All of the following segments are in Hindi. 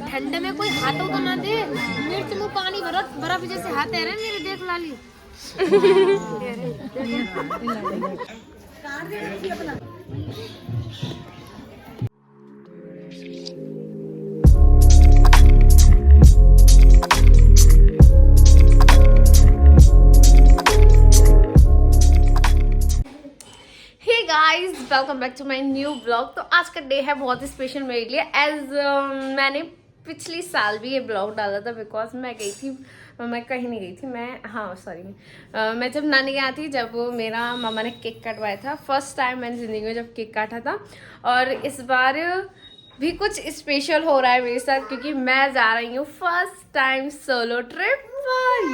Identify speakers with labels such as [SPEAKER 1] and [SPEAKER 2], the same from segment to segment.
[SPEAKER 1] ठंड में कोई हाथों तो ना दे, मिर्च मुँह पानी भरो बर्फ जैसे हाथ है मेरे, देख लाली। Guys welcome back to my new blog. तो आज का डे है बहुत ही स्पेशल मेरे लिए, एज मैंने पिछली साल भी ये ब्लॉग डाला था बिकॉज मैं गई थी, मैं कहीं नहीं गई थी, मैं जब नानी के यहाँ थी, जब मेरा मामा ने केक कटवाया था। फर्स्ट टाइम मैंने ज़िंदगी में जब केक काटा था, और इस बार भी कुछ स्पेशल हो रहा है मेरे साथ क्योंकि मैं जा रही हूँ first time solo trip.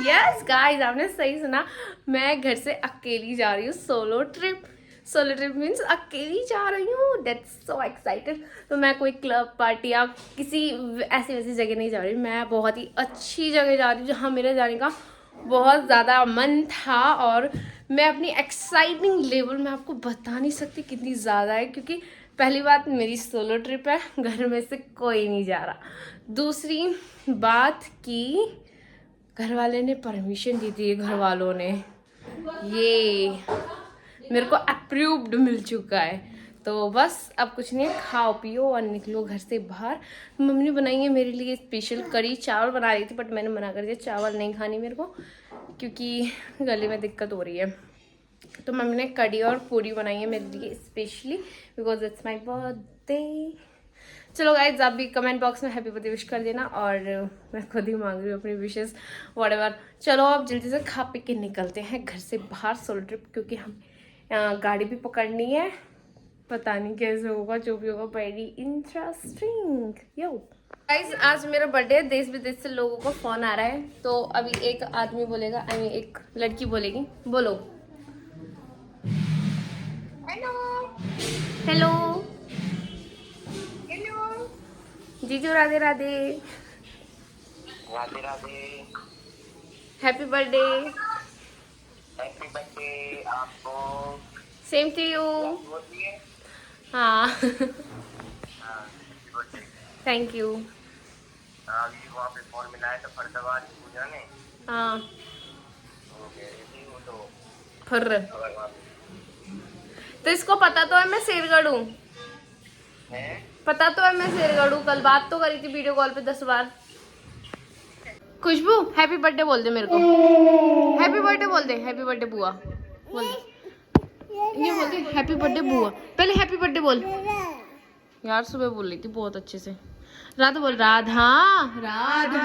[SPEAKER 1] Yes guys, आपने सही सुना, मैं घर से अकेली जा रही हूँ solo trip. Solo trip means अकेली जा रही हूँ, दैट्स सो एक्साइटेड। तो मैं कोई क्लब पार्टी या किसी ऐसी वैसी जगह नहीं जा रही, मैं बहुत ही अच्छी जगह जा रही हूँ जहाँ मेरे जाने का बहुत ज़्यादा मन था। और मैं अपनी एक्साइटिंग लेवल में आपको बता नहीं सकती कितनी ज़्यादा है, क्योंकि पहली बात मेरी सोलो ट्रिप है, घर में से कोई नहीं जा रहा। दूसरी बात कि घर वाले ने परमिशन दी थी, घर वालों ने, ये मेरे को अप्रूव्ड मिल चुका है। तो बस अब कुछ नहीं, खाओ पियो और निकलो घर से बाहर। मम्मी ने बनाई है मेरे लिए स्पेशल करी चावल बना रही थी, बट मैंने मना कर दिया, चावल नहीं खानी मेरे को क्योंकि गले में दिक्कत हो रही है। तो मम्मी ने कड़ी और पूरी बनाई है मेरे लिए specially because it's my birthday. चलो गाइज, आप भी कमेंट बॉक्स में हैप्पी बर्थडे विश कर देना, और मैं खुद ही मांग रही हूँ अपनी विशेस व्हाटएवर। चलो अब जल्दी से खा पी के निकलते हैं घर से बाहर सोलो ट्रिप, क्योंकि हम गाड़ी भी पकड़नी है, पता नहीं कैसे होगा, जो भी होगा वेरी इंटरेस्टिंग। यो गाइस, आज मेरा बर्थडे है, देश विदेश से लोगों को फोन आ रहा है। तो अभी एक आदमी बोलेगा, एक लड़की बोलेगी, बोलो हेलो हेलो हेलो जीजू, Radhe Radhe
[SPEAKER 2] Radhe Radhe,
[SPEAKER 1] happy birthday.
[SPEAKER 2] Happy birthday आपको,
[SPEAKER 1] सेम टू यू। हाँ थैंक यू।
[SPEAKER 2] अभी वहाँ पे फोन मिलाया था फरदाबाद पूजा ने।
[SPEAKER 1] हाँ
[SPEAKER 2] वो कह रही थी वो तो
[SPEAKER 1] फर्र, तो इसको पता तो है मैं शेरगढ़ हूँ, पता तो है मैं शेरगढ़ हूँ। कल बात तो करी थी वीडियो कॉल पे 10 बार। खुशबू हैप्पी बर्थडे बोल दे मेरे को, हैप्पी बर्थडे बोल दे, हैप्पी बर्थडे बुआ बोल दे, ये बोल दे हैप्पी बर्थडे बुआ, पहले हैप्पी बर्थडे बोल। यार सुबह बोल रही थी बहुत अच्छे से। राधा बोल, राधा राधा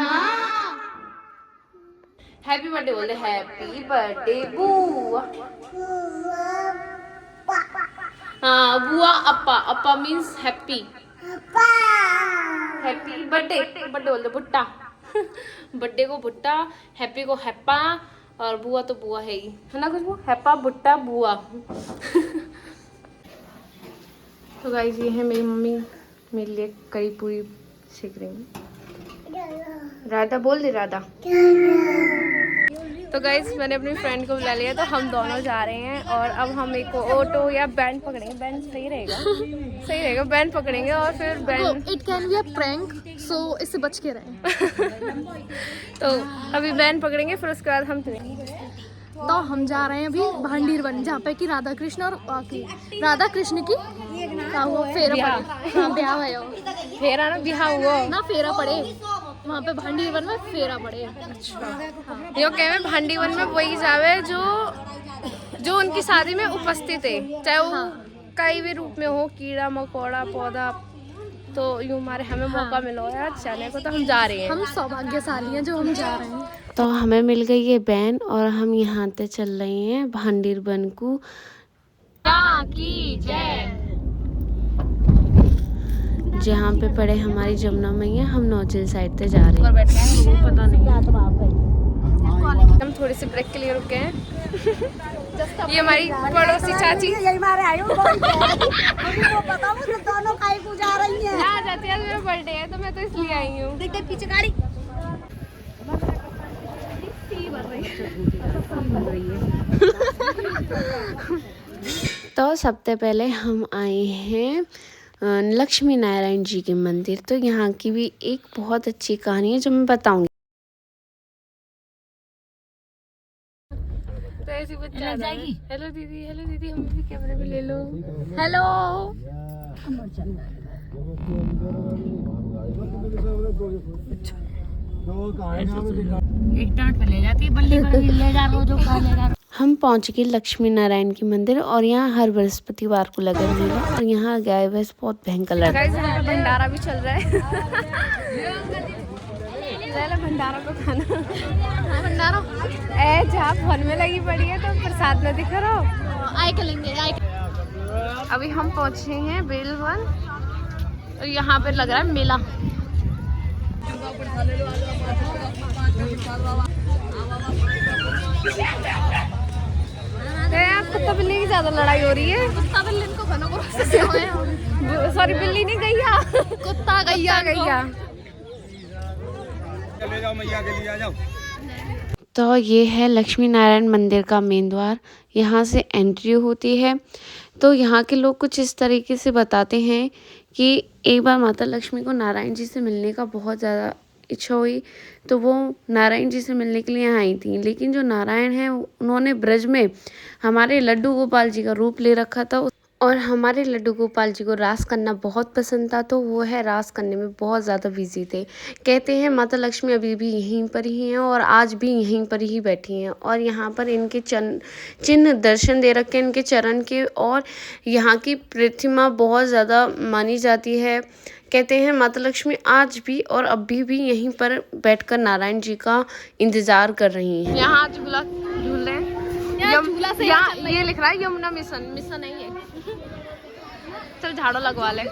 [SPEAKER 1] हैप्पी बर्थडे बोल दे, हैप्पी बर्थडे बुआ। हाँ बुआ, अप्पा, अप्पा means happy, happy birthday, birthday बोल दे भुट्टा, बर्थडे को भुट्टा, हैप्पी को हैप्पा, और बुआ तो बुआ है ही, है ना खुशबू, हैप्पा भुट्टा बुआ। तो गाइस, ये है मेरी मम्मी मेरे लिए करी पूरी सीख रही है। राधा बोल दे, राधा। तो गाइस, मैंने अपनी फ्रेंड को बुला लिया, तो हम दोनों जा रहे हैं, और अब हम एक ऑटो या बैंड पकड़ेंगे। बैंड सही रहेगा, सही रहेगा, बैंड पकड़ेंगे और फिर band,
[SPEAKER 3] it can be a prank, so इससे बच के रहें।
[SPEAKER 1] तो अभी बैंड पकड़ेंगे, फिर उसके बाद हम चलेंगे।
[SPEAKER 3] तो हम जा रहे हैं अभी भांडीर वन, जहाँ पे कि राधा कृष्ण और राधा कृष्ण की क्या हुआ, फेरा पड़े। हाँ ब्याह है,
[SPEAKER 1] फेरा ना बिहा हुआ
[SPEAKER 3] ना फेरा पड़े वहाँ पे भांडीर वन में, फेरा पड़े।
[SPEAKER 1] यो कहे भांडी वन में वही जावे जो उनकी शादी में उपस्थित है, चाहे वो कई भी रूप में हो, कीड़ा मकोड़ा पौधा। तो यूँ हमें मौका मिला यार जाने को, तो हम जा रहे हैं,
[SPEAKER 3] हम सौभाग्यशाली हैं जो हम जा रहे हैं।
[SPEAKER 4] तो हमें मिल गई ये बैन, और हम यहाँ पे चल रहे हैं भांडीर बन को, जहाँ पे पड़े हमारी जमुना मैया। हम नौचिल साइड से जा रहे हैं,
[SPEAKER 1] पता नहीं, हम थोड़ी सी ब्रेक के लिए रुके हैं। ये हमारी पड़ोसी चाची आ जाती है, मेरा बर्थडे है तो मैं तो इसलिए आई हूँ।
[SPEAKER 3] पीछे गाड़ी
[SPEAKER 4] तो सबसे पहले हम आए हैं लक्ष्मी नारायण जी के मंदिर। तो यहाँ की भी एक बहुत अच्छी कहानी है जो मैं बताऊंगी।
[SPEAKER 1] तो ऐसी बच्चा जाएगी। हेलो दीदी, हमें भी कैमरे में ले लो। हेलो।
[SPEAKER 3] एक टाट पे ले जाती है, बल्ली पर ले जा रहा जो खा लेगा।
[SPEAKER 4] हम पहुंच गए लक्ष्मी नारायण के मंदिर और यहाँ हर बृहस्पतिवार को लगा मेला और यहाँ गाय भैंस बहुत भयंकर लग रहा है।
[SPEAKER 1] यहाँ पे भंडारा भी चल रहा है। ले भंडारा को खाना। भंडारा जहाँ फोन में लगी पड़ी है तो प्रसाद में दिखा रहा।
[SPEAKER 3] आए के लेंगे आए।
[SPEAKER 1] अभी हम पहुँचे हैं बेलवन और यहाँ पे लग रहा है मेला। कुत्ता बिल्ली की ज्यादा लड़ाई हो रही है।
[SPEAKER 3] कुत्ता बिल्ली को बनो को
[SPEAKER 1] सॉरी बिल्ली नहीं गैया।
[SPEAKER 3] कुत्ता गैया
[SPEAKER 2] ले जाओ मैया के लिए, आ जाओ।
[SPEAKER 4] तो ये है लक्ष्मी नारायण मंदिर का मेन द्वार। यहाँ से एंट्री होती है। तो यहाँ के लोग कुछ इस तरीके से बताते हैं कि एक बार माता लक्ष्मी को नारायण जी से मिलने का बहुत ज़्यादा इच्छा हुई, तो वो नारायण जी से मिलने के लिए यहाँ आई थी। लेकिन जो नारायण है उन्होंने ब्रज में हमारे लड्डू गोपाल जी का रूप ले रखा था और हमारे लड्डू गोपाल जी को रास करना बहुत पसंद था, तो वो है रास करने में बहुत ज़्यादा बिजी थे। कहते हैं माता लक्ष्मी अभी भी यहीं पर ही हैं और आज भी यहीं पर ही बैठी हैं और यहाँ पर इनके चिन्ह दर्शन दे रखे हैं इनके चरण के। और यहाँ की प्रतिमा बहुत ज़्यादा मानी जाती है। कहते हैं माता लक्ष्मी आज भी और अभी भी यहीं पर बैठकर नारायण जी का इंतजार कर रही हैं।
[SPEAKER 1] यहाँ झूला झूल रहे हैं। ये लिख रहा है यमुना मिशन नहीं है। चल झाड़ू लगवा ले।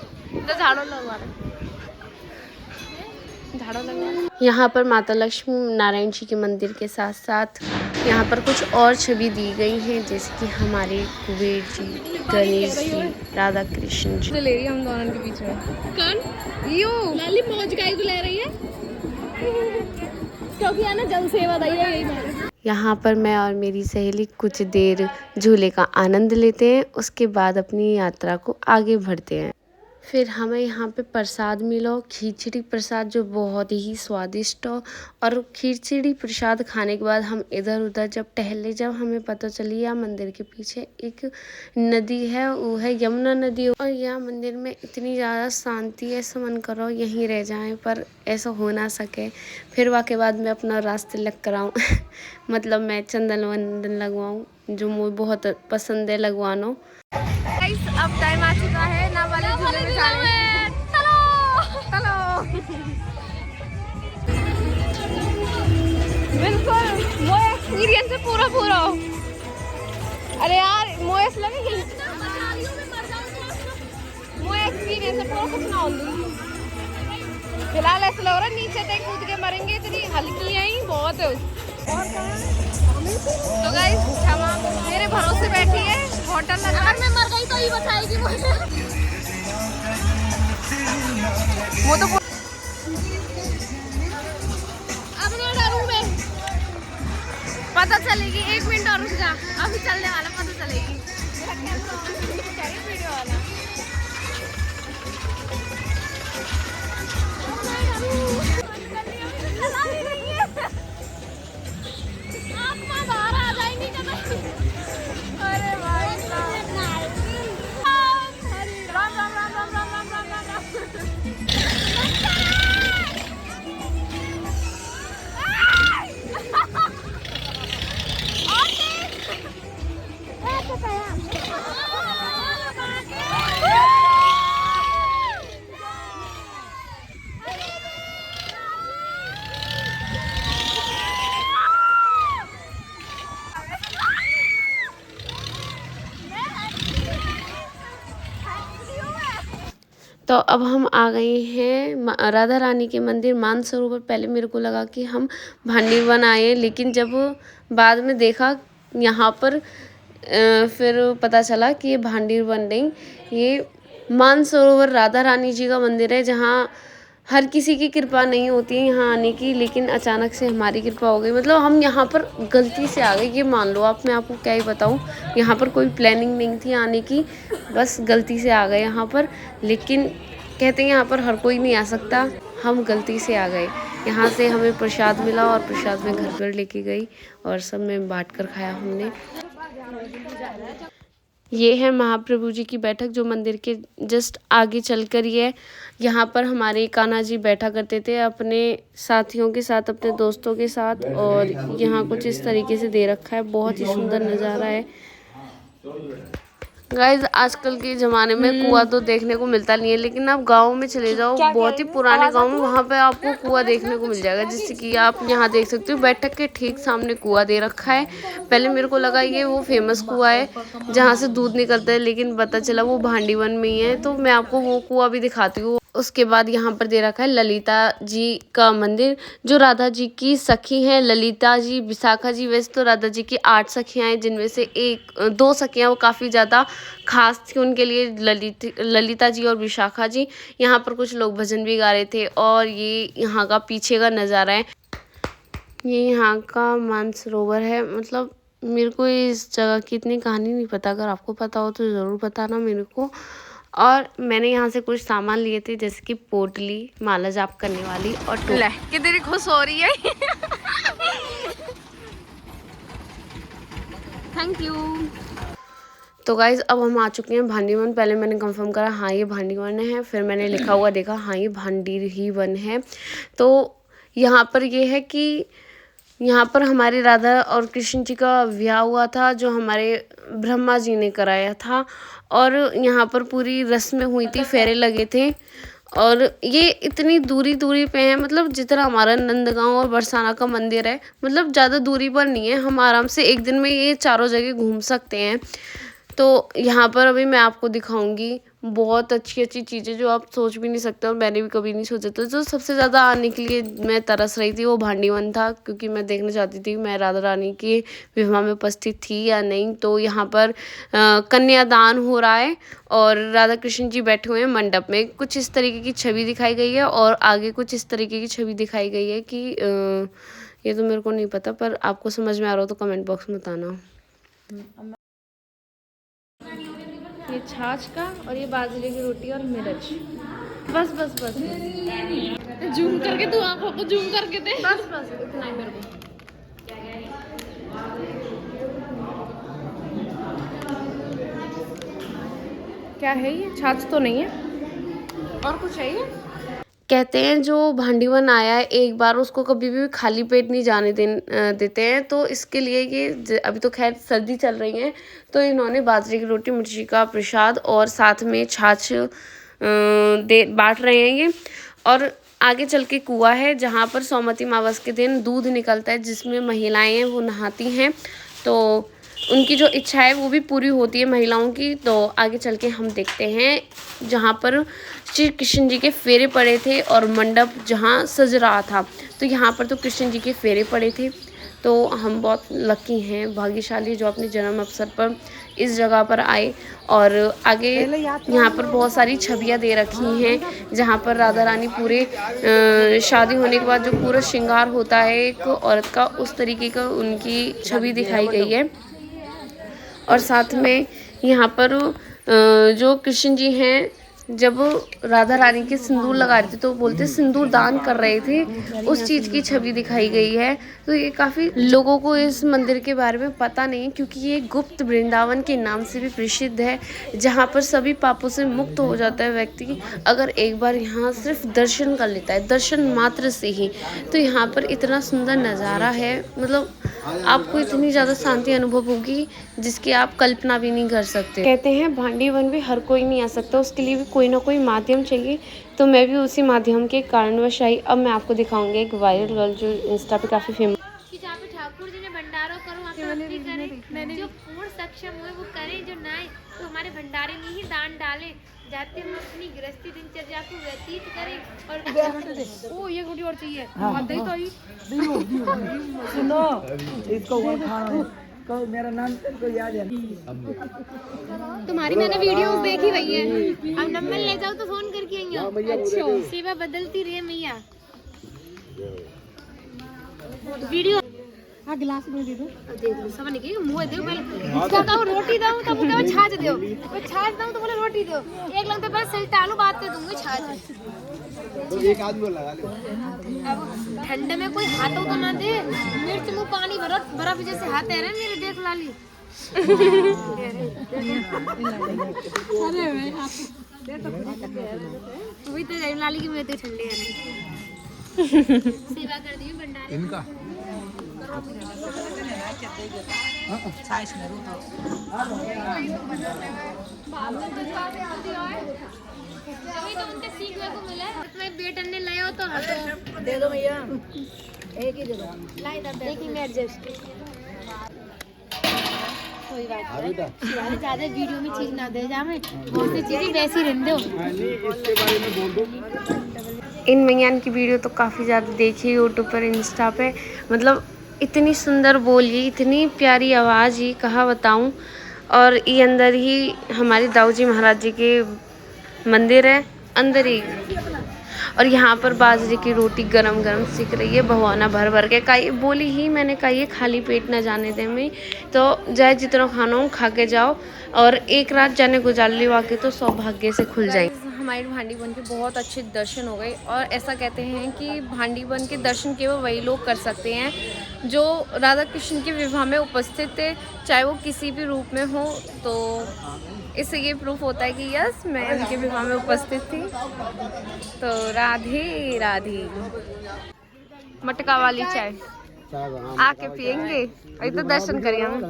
[SPEAKER 4] यहाँ पर माता लक्ष्मी नारायण जी के मंदिर के साथ साथ यहाँ पर कुछ और छवि दी गई हैं, जैसे कि हमारे कुबेर जी, गणेश जी, राधा कृष्ण जी।
[SPEAKER 1] ले रही है हम दोनों के बीच में।
[SPEAKER 3] कौन
[SPEAKER 1] यू
[SPEAKER 3] लाली मौज गाय को ले रही है क्योंकि है ना जल सेवा दई है यही।
[SPEAKER 4] यहाँ पर मैं और मेरी सहेली कुछ देर झूले का आनंद लेते हैं, उसके बाद अपनी यात्रा को आगे बढ़ते हैं। फिर हमें यहाँ पे प्रसाद मिला, खिचड़ी प्रसाद, जो बहुत ही स्वादिष्ट हो। और खिचड़ी प्रसाद खाने के बाद हम इधर उधर जब टहले, जब हमें पता चली यहाँ मंदिर के पीछे एक नदी है, वो है यमुना नदी। और यहाँ मंदिर में इतनी ज़्यादा शांति है, ऐसा मन करो यहीं रह जाएं, पर ऐसा हो ना सके। फिर वहाँ के बाद मैं अपना रास्ते लग कर आऊँ मतलब मैं चंदन वंदन लगवाऊँ, जो मुझे बहुत पसंद है लगवाना।
[SPEAKER 1] अब टाइम आ चुका है ना वाले झूले में जाने। चलो बिल्कुल वो एक्सपीरियंस है पूरा। अरे यार वो ऐसा लगे वो एक्सपीरियंस है पूरा, कुछ ना हो। फिलहाल ऐसा लग रहा है नीचे तक कूद के मरेंगे, इतनी हल्की है ही बहुत है। तो गाइस क्षमा मेरे भरोसे बैठी है होटल।
[SPEAKER 3] अगर मैं मर गई तो ही बताएगी मुझे।
[SPEAKER 1] वो तो
[SPEAKER 3] अब ना डरूं मैं।
[SPEAKER 1] पता चलेगी, 1 मिनट और रुक जा, अभी चलने वाला पता चलेगी। वीडियो वाला
[SPEAKER 3] बाहर आ जाएंगी कब?
[SPEAKER 1] अरे भाई राम राम राम राम राम राम राम राम राम।
[SPEAKER 4] तो अब हम आ गए हैं राधा रानी के मंदिर मानसरोवर। पहले मेरे को लगा कि हम भांडीवन आए, लेकिन जब बाद में देखा यहाँ पर फिर पता चला कि ये भांडीवन नहीं, ये मानसरोवर राधा रानी जी का मंदिर है, जहाँ हर किसी की कृपा नहीं होती है यहाँ आने की, लेकिन अचानक से हमारी कृपा हो गई। मतलब हम यहाँ पर गलती से आ गए, ये मान लो आप। मैं आपको क्या ही बताऊँ, यहाँ पर कोई प्लानिंग नहीं थी आने की, बस गलती से आ गए यहाँ पर। लेकिन कहते हैं यहाँ पर हर कोई नहीं आ सकता, हम गलती से आ गए। यहाँ से हमें प्रसाद मिला और प्रसाद में घर पर लेके गई और सब में बांट कर खाया हमने। ये है महाप्रभु जी की बैठक, जो मंदिर के जस्ट आगे चलकर ही है। यहाँ पर हमारे कान्हा जी बैठा करते थे अपने साथियों के साथ, अपने दोस्तों के साथ। और यहाँ कुछ इस तरीके से दे रखा है, बहुत ही सुंदर नज़ारा है। गाइज आजकल के ज़माने में कुआं तो देखने को मिलता नहीं है, लेकिन आप गाँव में चले जाओ, बहुत ही पुराने गाँव में, वहाँ पे आपको कुआं देखने को मिल जाएगा। जैसे कि आप यहाँ देख सकते हो, बैठक के ठीक सामने कुआं दे रखा है। पहले मेरे को लगा ये वो फेमस कुआं है जहाँ से दूध निकलता है, लेकिन पता चला वो भांडीवन में ही है। तो मैं आपको वो कुआं भी दिखाती हूँ। उसके बाद यहाँ पर दे रखा है ललिता जी का मंदिर, जो राधा जी की सखी हैं। ललिता जी, विशाखा जी, वैसे तो राधा जी की 8 सखियाँ हैं, जिनमें से 2 सखियाँ वो काफ़ी ज़्यादा खास थी उनके लिए, ललिता जी और विशाखा जी। यहाँ पर कुछ लोग भजन भी गा रहे थे। और ये यहाँ का पीछे का नज़ारा है, ये यहाँ का मानसरोवर है। मतलब मेरे को इस जगह की इतनी कहानी नहीं पता, अगर आपको पता हो तो ज़रूर बताना मेरे को। और मैंने यहाँ से कुछ सामान लिए थे, जैसे कि पोटली, माला जाप करने वाली और टोपी।
[SPEAKER 1] कितनी खुश हो रही है। Thank you.
[SPEAKER 4] तो गाइज़ अब हम आ चुके हैं भांडीवन। पहले मैंने कंफर्म करा हाँ ये भांडीवन है, फिर मैंने लिखा हुआ देखा हाँ ये भांडीर ही वन है। तो यहाँ पर ये है कि यहाँ पर हमारे राधा और कृष्ण जी का ब्याह हुआ था, जो हमारे ब्रह्मा जी ने कराया था। और यहाँ पर पूरी रस्में हुई थी, फेरे लगे थे। और ये इतनी दूरी पे है, मतलब जितना हमारा नंदगांव और बरसाना का मंदिर है, मतलब ज़्यादा दूरी पर नहीं है। हम आराम से एक दिन में ये चारों जगह घूम सकते हैं। तो यहाँ पर अभी मैं आपको दिखाऊंगी बहुत अच्छी चीज़ें जो आप सोच भी नहीं सकते, और मैंने भी कभी नहीं सोचा था। जो सबसे ज़्यादा आने के लिए मैं तरस रही थी वो भांडीवन था, क्योंकि मैं देखना चाहती थी मैं राधा रानी के विवाह में उपस्थित थी या नहीं। तो यहाँ पर कन्यादान हो रहा है और राधा कृष्ण जी बैठे हुए हैं मंडप में। कुछ इस तरीके की छवि दिखाई गई है, और आगे कुछ इस तरीके की छवि दिखाई गई है कि ये तो मेरे को नहीं पता, पर आपको समझ में आ रहा हो तो कमेंट बॉक्स में बताना। ये छाछ का, और ये बाजरे की रोटी और मिर्च। बस बस बस
[SPEAKER 3] जूम करके तू आंखों को जूम करके दे।
[SPEAKER 4] बस बस इतना ही मेरे को। क्या है ये? छाछ तो नहीं है, और कुछ है ये? कहते हैं जो भांडीवन आया है एक बार, उसको कभी भी खाली पेट नहीं जाने देते हैं। तो इसके लिए ये अभी तो खैर सर्दी चल रही है, तो इन्होंने बाजरे की रोटी, मिर्ची का प्रसाद और साथ में छाछ बांट रहे हैं ये। और आगे चल के कुआं है, जहाँ पर सोमवती अमावस के दिन दूध निकलता है, जिसमें महिलाएं हैं वो नहाती हैं। तो उनकी जो इच्छा है वो भी पूरी होती है महिलाओं की। तो आगे चल के हम देखते हैं जहाँ पर श्री कृष्ण जी के फेरे पड़े थे और मंडप जहाँ सज रहा था। तो यहाँ पर तो कृष्ण जी के फेरे पड़े थे। तो हम बहुत लकी हैं, भाग्यशाली, जो अपने जन्म अवसर पर इस जगह पर आए। और आगे यहाँ पर बहुत सारी छवियाँ दे रखी हैं, जहाँ पर राधा रानी पूरे शादी होने के बाद जो पूरा श्रृंगार होता है एक औरत का, उस तरीके का उनकी छवि दिखाई गई है। और साथ में यहाँ पर जो कृष्ण जी हैं, जब राधा रानी के सिंदूर लगा रहे थे तो बोलते सिंदूर दान कर रहे थे, उस चीज़ की छवि दिखाई गई है। तो ये काफ़ी लोगों को इस मंदिर के बारे में पता नहीं, क्योंकि ये गुप्त वृंदावन के नाम से भी प्रसिद्ध है, जहाँ पर सभी पापों से मुक्त हो जाता है व्यक्ति अगर एक बार यहाँ सिर्फ दर्शन कर लेता है, दर्शन मात्र से ही। तो यहाँ पर इतना सुंदर नज़ारा है, मतलब आपको इतनी ज़्यादा शांति अनुभव होगी जिसकी आप कल्पना भी नहीं कर सकते। कहते हैं भांडीवन भी हर कोई नहीं आ सकता, उसके लिए भी कोई ना कोई माध्यम चाहिए। तो मैं भी उसी माध्यम के कारणवश आई। अब मैं आपको दिखाऊंगी एक वायरल गर्ल जो इंस्टा पे काफ़ी फेमस,
[SPEAKER 5] जहाँ पे ठाकुर जी ने भंडारा करो, वहाँ पे भक्ति करें, जो पूर्ण सक्षम हुए वो करें, जो ना तो हमारे भंडारे में ही दान डालें, जाते हम अपनी गृहस्थी दिनचर्या को व्यतीत करें। और
[SPEAKER 3] ओ ये रोटी और चाहिए।
[SPEAKER 6] हाँ,
[SPEAKER 3] दही तो आई।
[SPEAKER 6] सुनो इसको और खाना कहो मेरा नाम तुमको याद है।
[SPEAKER 5] तुम्हारी मैंने वीडियोस देखी हुई है। अब नंबर ले जाओ तो फोन करके आई हूँ। अच्छा सेवा बदलती रहे मैया। वीडियो हाँ गिलास में दे दो। देख लो सब निकली मुंह दे पहले क्या कहूँ रोटी दो तब क्या छाछ दो मैं छाछ दूँ तो बोले रोटी दो एक लग तो पहले सल्टालू बात कर दूंगी छाछ
[SPEAKER 6] तो एक आदमी को लगा ले।
[SPEAKER 5] अब ठंडे में कोई हाथों तो ना दे मिर्च मुँह पानी बर्फ जैसे हाथ है ना मेरे देख लाली वही तो लाली की मेरे तो ठंडे है सेवा कर दी भंडारे
[SPEAKER 6] इनका
[SPEAKER 5] अभी तो उनसे सीखने को मिला है तुम्हारे बेटन ने लाया हो तो
[SPEAKER 3] दे दो भैया एक ही दे दो
[SPEAKER 5] लाई दे देखिए मैं एडजस्ट कोई बात नहीं ज्यादा वीडियो में चीज ना दे जामे बहुत सी चीजें वैसी रहने दो
[SPEAKER 6] इसके बारे में बोल दो।
[SPEAKER 4] इन मैयान की वीडियो तो काफ़ी ज़्यादा देखी यूट्यूब पर इंस्टा पे, मतलब इतनी सुंदर बोली, इतनी प्यारी आवाज़ ही कहाँ बताऊँ। और ये अंदर ही हमारे दाऊ जी महाराज जी के मंदिर है अंदर ही, और यहाँ पर बाजरे की रोटी गरम गरम सीख रही है भगवाना भर भर के। काई बोली ही मैंने कहा ये खाली पेट ना जाने दे मैं तो चाहे जितना खाना हो खा के जाओ, और एक रात जाने गुजार ली वाकई तो सौभाग्य से खुल जाए।
[SPEAKER 1] हमारे भांडी बन के बहुत अच्छे दर्शन हो गए, और ऐसा कहते हैं कि भांडी बन के दर्शन केवल वही लोग कर सकते हैं जो राधा कृष्ण के विवाह में उपस्थित थे, चाहे वो किसी भी रूप में हो। तो इससे ये प्रूफ होता है कि यस मैं उनके विवाह में उपस्थित थी। तो राधे राधे। मटका वाली चाय आके पियेंगे, अभी तो दर्शन करिए हम।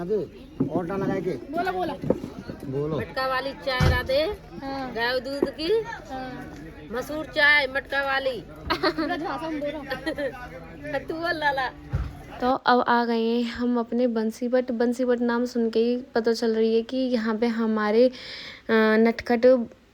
[SPEAKER 6] और लगा के बोलो
[SPEAKER 7] मटका वाली चाय राधे गाय दूध की मसूर चाय मटका वाली तू बोल लाला।
[SPEAKER 4] तो अब आ गए हैं हम अपने बंसीबट नाम सुन के ही पता चल रही है कि यहाँ पे हमारे नटखट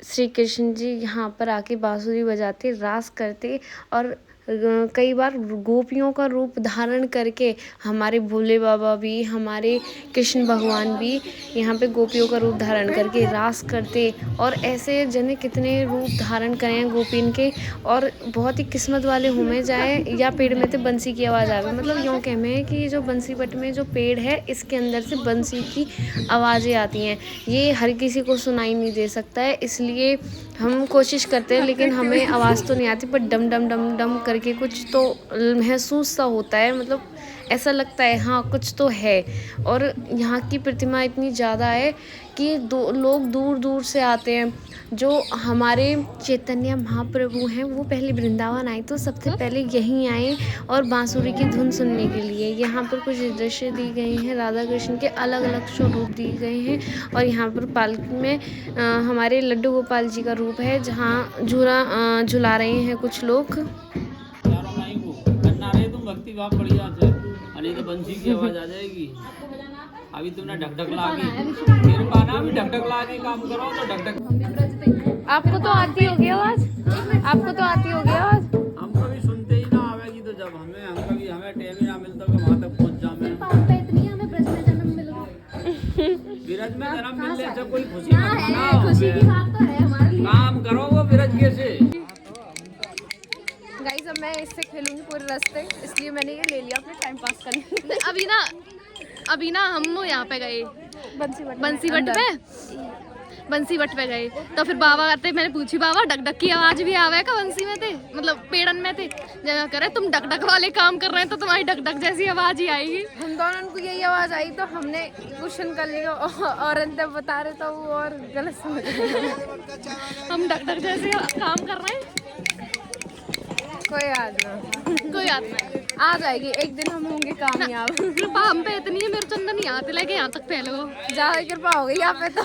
[SPEAKER 4] श्री कृष्ण जी यहाँ पर आके बांसुरी बजाते, रास करते, और कई बार गोपियों का रूप धारण करके हमारे भोले बाबा भी, हमारे कृष्ण भगवान भी यहाँ पे गोपियों का रूप धारण करके रास करते। और ऐसे जने कितने रूप धारण करें हैं गोपीन के, और बहुत ही किस्मत वाले हुए जाए या पेड़ में तो बंसी की आवाज़ आवे। मतलब यूँ कहते हैं कि ये जो बंसी बट में जो पेड़ है इसके अंदर से बंसी की आवाज़ें आती हैं, ये हर किसी को सुनाई नहीं दे सकता है, इसलिए हम कोशिश करते हैं लेकिन हमें आवाज़ तो नहीं आती, पर डम डम डम डम करके कुछ तो महसूस सा होता है। मतलब ऐसा लगता है हाँ कुछ तो है। और यहाँ की प्रतिमा इतनी ज़्यादा है कि लोग दूर दूर से आते हैं। जो हमारे चैतन्य महाप्रभु हैं वो पहले वृंदावन आए तो सबसे पहले यहीं आए और बांसुरी की धुन सुनने के लिए। यहाँ पर कुछ दृश्य दी गए हैं, राधा कृष्ण के अलग अलग स्वरूप दिए गए हैं। और यहाँ पर पालकी में हमारे लड्डू गोपाल जी का रूप है, जहाँ झुला रहे हैं कुछ लोग।
[SPEAKER 8] भक्ति भाव बढ़िया है, नहीं तो बंसी की आवाज आ जाएगी। अभी तुमने ढकढक ला के मेरे पाना भी ढकढक ला के काम करो तो ढकढक।
[SPEAKER 1] आपको तो आती होगी आवाज, आपको तो आती होगी आवाज।
[SPEAKER 8] हम कभी सुनते ही ना आवेगी तो जब हमें टाइम ही ना मिलता कि वहाँ तक पहुँच जाए। विरज में जन्म मिलने से कोई खुशी मनाओ, काम करो वो विरज कैसे।
[SPEAKER 1] गाइस अब मैं इससे खेलूंगी पूरे रास्ते, इसलिए मैंने ये ले लिया अपने टाइम पास करने।
[SPEAKER 3] अभी ना हम यहाँ पे गए बंसी बट पे गए तो फिर बाबा आते, मैंने पूछी बाबा डक की आवाज भी आवे का बंसी में थे, मतलब पेड़न में थे। जब करे तुम डक वाले काम कर रहे हैं तो तुम्हारी डक जैसी आवाज ही आएगी।
[SPEAKER 1] हम दोनों को यही आवाज आई तो हमने क्वेश्चन कर लिया, और अंदर बता रहे तो वो और गलत समझ रहे।
[SPEAKER 3] हम डक जैसे काम कर रहे हैं।
[SPEAKER 1] कोई याद नहीं, आ जाएगी एक दिन, हम होंगे कामयाब।
[SPEAKER 3] कृपा हम पे इतनी है, मेरे चंदन यहाँ से लेके यहाँ तक पहले वो
[SPEAKER 1] ज्यादा कृपा हो गई यहाँ पे तो।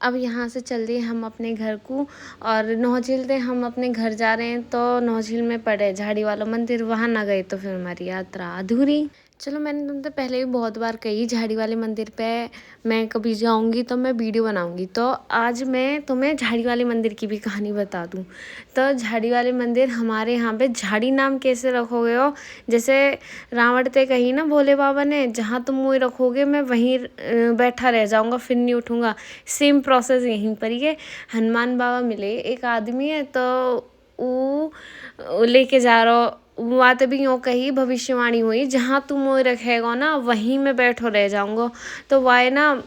[SPEAKER 4] अब यहाँ से चल दिए हम अपने घर को, और नौझील से हम अपने घर जा रहे हैं। तो नौझील में पड़े झाड़ी वाला मंदिर, वहाँ ना गए तो फिर हमारी यात्रा अधूरी। चलो मैंने तुमसे पहले भी बहुत बार कही झाड़ी वाले मंदिर पे मैं कभी जाऊंगी तो मैं वीडियो बनाऊंगी, तो आज मैं तुम्हें झाड़ी वाले मंदिर की भी कहानी बता दूं। तो झाड़ी वाले मंदिर हमारे यहाँ पे झाड़ी नाम कैसे रखोगे हो, जैसे रावण ते कही ना भोले बाबा ने, जहाँ तुम मुँह रखोगे मैं वहीं बैठा रह जाऊँगा, फिर नहीं उठूँगा। सेम प्रोसेस यहीं पर ही है। हनुमान बाबा मिले, एक आदमी है तो वो लेके जा रहा, बात भी यूँ कही, भविष्यवाणी हुई, जहाँ तुम मुँह रखेगा ना वहीं मैं बैठो रह जाऊँगा। तो वाय ना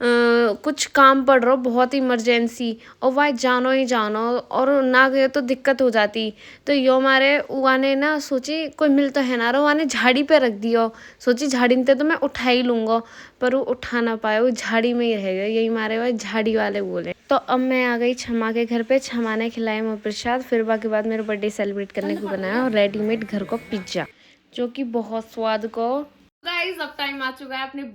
[SPEAKER 4] कुछ काम पड़ रहा, बहुत इमरजेंसी, और वाय जानो ही जानो, और ना गए तो दिक्कत हो जाती। तो यो मारे उवा ने ना सोची कोई मिल तो है ना रहा, उवा ने झाड़ी पे रख दिया, सोची झाड़ी में तो मैं उठा ही लूँगा, पर वो उठा ना पाए, वो झाड़ी में ही रह गए। यही मारे वह झाड़ी वाले बोले। तो अब मैं आ गई क्षमा के घर पे, क्षमा ने खिलाया मैं प्रसाद, फिर बाकी बाद मेरे बर्थडे सेलिब्रेट करने को बनाया और रेडीमेड घर को पिज्ज़ा, जो कि बहुत स्वाद को।
[SPEAKER 1] गाइस अब टाइम आ चुका है अपने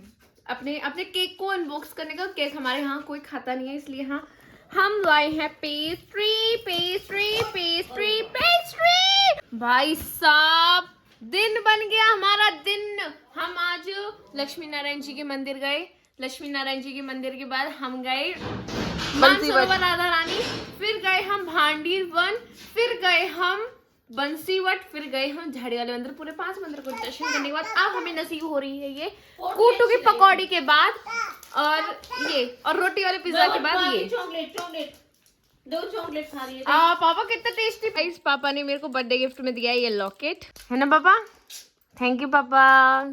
[SPEAKER 1] अपने अपने केक को अनबॉक्स करने का। केक हमारे यहाँ कोई खाता नहीं है, इसलिए हाँ हम लाए हैं पेस्ट्री पेस्ट्री पेस्ट्री पेस्ट्री। भाई साहब दिन बन गया हमारा दिन। हम आज लक्ष्मी नारायण जी के मंदिर गए, लक्ष्मी नारायण जी के मंदिर के बाद हम गए मानसरोवर राधा रानी, फिर गए हम भांडीर वन, फिर गए हम बंसीवट, फिर गए हम झाड़ी वाले मंदिर। पूरे 5 मंदिर को दर्शन करने के बाद अब हमें नसीब हो रही है ये कूटू की पकौड़ी के बाद, और रोटी वाले पिज्जा के बाद ये
[SPEAKER 7] चॉकलेट 2 चॉकलेट खा रही है।
[SPEAKER 1] पापा कितना टेस्टी। गाइस पापा ने मेरे को बर्थडे गिफ्ट में दिया है ये लॉकेट, है ना पापा? थैंक यू पापा।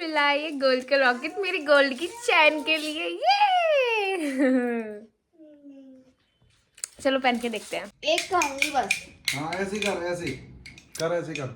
[SPEAKER 1] मिला ये गोल्ड का लॉकेट मेरी गोल्ड की चैन के लिए, ये चलो पहन के देखते हैं।
[SPEAKER 6] हाँ ऐसे कर, ऐसे कर, ऐसे कर।